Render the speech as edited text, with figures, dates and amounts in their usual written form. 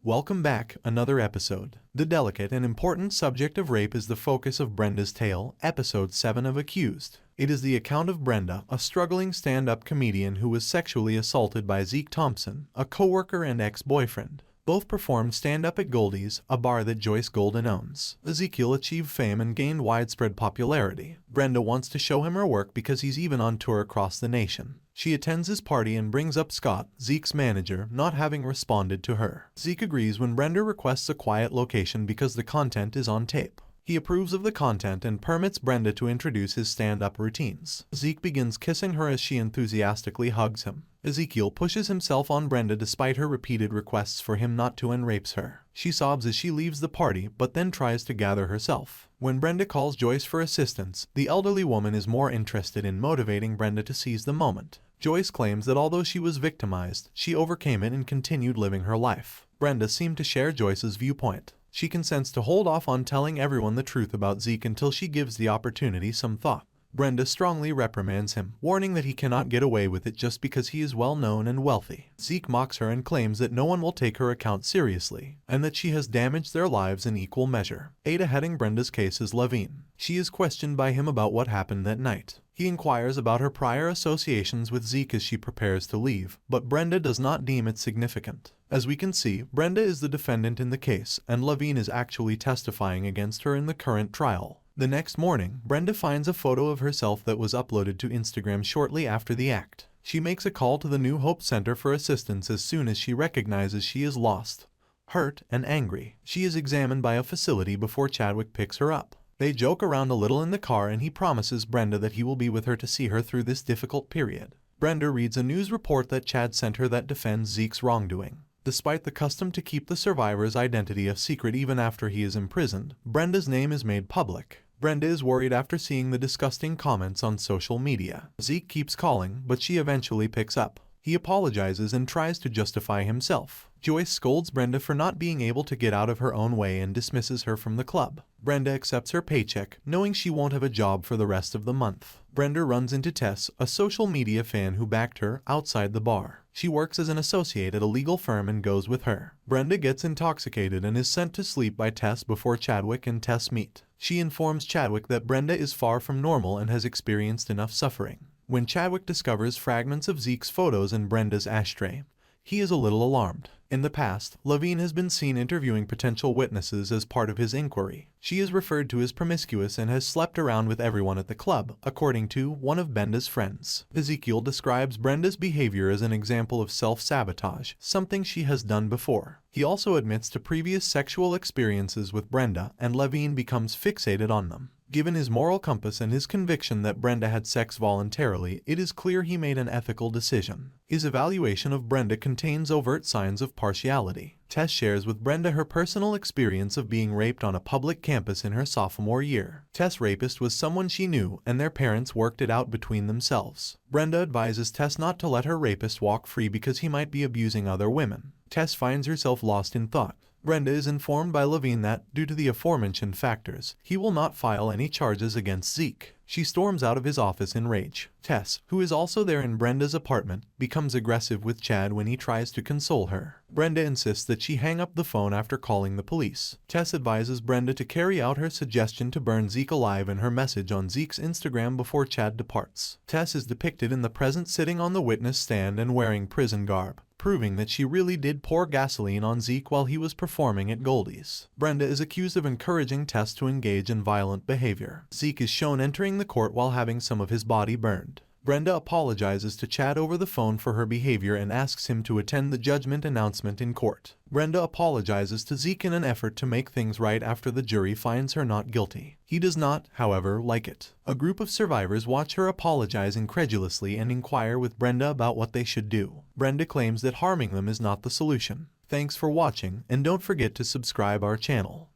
Welcome back, another episode. The delicate and important subject of rape is the focus of Brenda's tale, episode 7 of Accused. It is the account of Brenda, a struggling stand-up comedian who was sexually assaulted by Zeke Thompson, a coworker and ex-boyfriend. Both performed stand-up at Goldie's, a bar that Joyce Golden owns. Ezekiel achieved fame and gained widespread popularity. Brenda wants to show him her work because he's even on tour across the nation. She attends his party and brings up Scott, Zeke's manager, not having responded to her. Zeke agrees when Brenda requests a quiet location because the content is on tape. He approves of the content and permits Brenda to introduce his stand-up routines. Zeke begins kissing her as she enthusiastically hugs him. Ezekiel pushes himself on Brenda despite her repeated requests for him not to and rapes her. She sobs as she leaves the party but then tries to gather herself. When Brenda calls Joyce for assistance, the elderly woman is more interested in motivating Brenda to seize the moment. Joyce claims that although she was victimized, she overcame it and continued living her life. Brenda seemed to share Joyce's viewpoint. She consents to hold off on telling everyone the truth about Zeke until she gives the opportunity some thought. Brenda strongly reprimands him, warning that he cannot get away with it just because he is well-known and wealthy. Zeke mocks her and claims that no one will take her account seriously, and that she has damaged their lives in equal measure. Ada heading Brenda's case is Levine. She is questioned by him about what happened that night. He inquires about her prior associations with Zeke as she prepares to leave, but Brenda does not deem it significant. As we can see, Brenda is the defendant in the case, and Levine is actually testifying against her in the current trial. The next morning, Brenda finds a photo of herself that was uploaded to Instagram shortly after the act. She makes a call to the New Hope Center for assistance as soon as she recognizes she is lost, hurt, and angry. She is examined by a facility before Chadwick picks her up. They joke around a little in the car and he promises Brenda that he will be with her to see her through this difficult period. Brenda reads a news report that Chad sent her that defends Zeke's wrongdoing. Despite the custom to keep the survivor's identity a secret even after he is imprisoned, Brenda's name is made public. Brenda is worried after seeing the disgusting comments on social media. Zeke keeps calling, but she eventually picks up. He apologizes and tries to justify himself. Joyce scolds Brenda for not being able to get out of her own way and dismisses her from the club. Brenda accepts her paycheck, knowing she won't have a job for the rest of the month. Brenda runs into Tess, a social media fan who backed her, outside the bar. She works as an associate at a legal firm and goes with her. Brenda gets intoxicated and is sent to sleep by Tess before Chadwick and Tess meet. She informs Chadwick that Brenda is far from normal and has experienced enough suffering. When Chadwick discovers fragments of Zeke's photos in Brenda's ashtray, he is a little alarmed. In the past, Levine has been seen interviewing potential witnesses as part of his inquiry. She is referred to as promiscuous and has slept around with everyone at the club, according to one of Brenda's friends. Ezekiel describes Brenda's behavior as an example of self-sabotage, something she has done before. He also admits to previous sexual experiences with Brenda, and Levine becomes fixated on them. Given his moral compass and his conviction that Brenda had sex voluntarily, it is clear he made an ethical decision. His evaluation of Brenda contains overt signs of partiality. Tess shares with Brenda her personal experience of being raped on a public campus in her sophomore year. Tess' rapist was someone she knew, and their parents worked it out between themselves. Brenda advises Tess not to let her rapist walk free because he might be abusing other women. Tess finds herself lost in thought. Brenda is informed by Levine that, due to the aforementioned factors, he will not file any charges against Zeke. She storms out of his office in rage. Tess, who is also there in Brenda's apartment, becomes aggressive with Chad when he tries to console her. Brenda insists that she hang up the phone after calling the police. Tess advises Brenda to carry out her suggestion to burn Zeke alive in her message on Zeke's Instagram before Chad departs. Tess is depicted in the present sitting on the witness stand and wearing prison garb, proving that she really did pour gasoline on Zeke while he was performing at Goldie's. Brenda is accused of encouraging Tess to engage in violent behavior. Zeke is shown entering the court while having some of his body burned. Brenda apologizes to Chad over the phone for her behavior and asks him to attend the judgment announcement in court. Brenda apologizes to Zeke in an effort to make things right after the jury finds her not guilty. He does not, however, like it. A group of survivors watch her apologize incredulously and inquire with Brenda about what they should do. Brenda claims that harming them is not the solution. Thanks for watching, and don't forget to subscribe our channel.